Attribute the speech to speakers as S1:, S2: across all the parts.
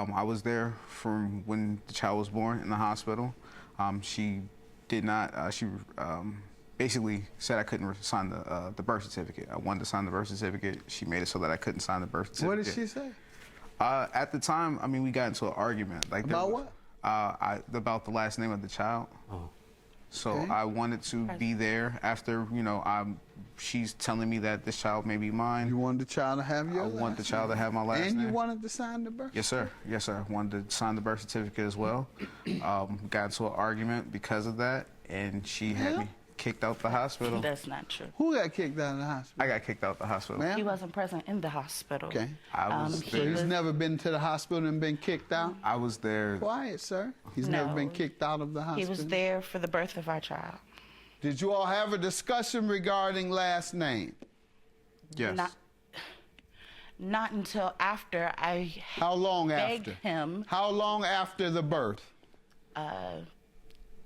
S1: I was there from when the child was born in the hospital. She did not, she basically said I couldn't sign the birth certificate. I wanted to sign the birth certificate. She made it so that I couldn't sign the birth certificate.
S2: What did she say?
S1: At the time, I mean, we got into an argument. Like
S2: about what?
S1: About the last name of the child.
S2: Oh.
S1: So
S2: Okay.
S1: I wanted to be there after, you know, she's telling me that this child may be mine.
S2: You wanted the child to have your last name?
S1: I want the child to have my last name.
S2: And you wanted to sign the birth certificate?
S1: Yes, sir. Yes, sir. I wanted to sign the birth certificate as well. Got into an argument because of that, and she had me kicked out the hospital.
S3: That's not true.
S2: Who got kicked out of the hospital?
S1: I got kicked out the hospital.
S3: He wasn't present in the hospital.
S2: Okay.
S1: I was
S2: So
S1: there.
S2: he's never been to the hospital and been kicked out?
S1: I was there.
S2: Quiet, sir. He's never been kicked out of the hospital?
S3: He was there for the birth of our child.
S2: Did you all have a discussion regarding last name?
S1: Yes.
S3: Not until after I
S2: How long
S3: begged
S2: after?
S3: him.
S2: How long after the birth?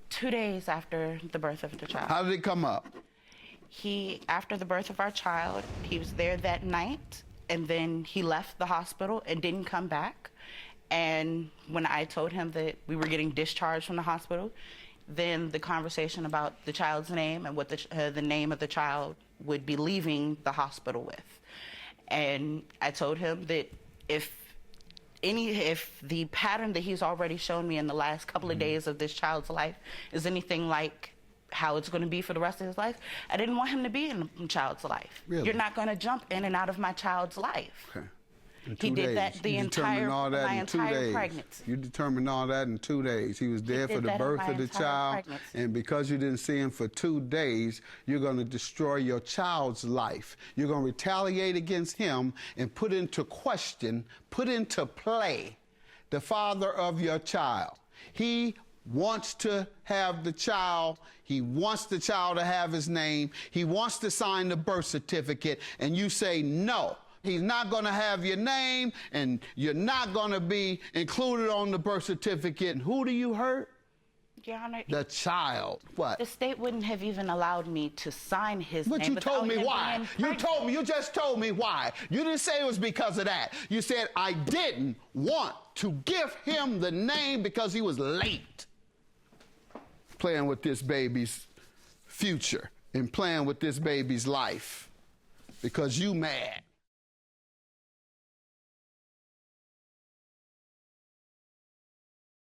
S3: 2 days after the birth of the child.
S2: How did it come up?
S3: After the birth of our child, he was there that night, and then he left the hospital and didn't come back. And when I told him that we were getting discharged from the hospital, then the conversation about the child's name and what the name of the child would be leaving the hospital with. And I told him that if the pattern that he's already shown me in the last couple of days of this child's life is anything like how it's going to be for the rest of his life, I didn't want him to be in the child's life.
S2: Really?
S3: You're not going to jump in and out of my child's life.
S2: Okay.
S3: He did that the entire pregnancy.
S2: You determined all that in 2 days. He was there for the birth of the child, and because you didn't see him for 2 days, you're going to destroy your child's life. You're going to retaliate against him and put into question, put into play the father of your child. He wants to have the child. He wants the child to have his name. He wants to sign the birth certificate, and you say no. He's not going to have your name, and you're not going to be included on the birth certificate. And who do you hurt?
S3: Your Honor,
S2: the child. What?
S3: The state wouldn't have even allowed me to sign his
S2: name. But you told me why. You just told me why. You didn't say it was because of that. You said, I didn't want to give him the name because he was late. Playing with this baby's future and playing with this baby's life because you mad.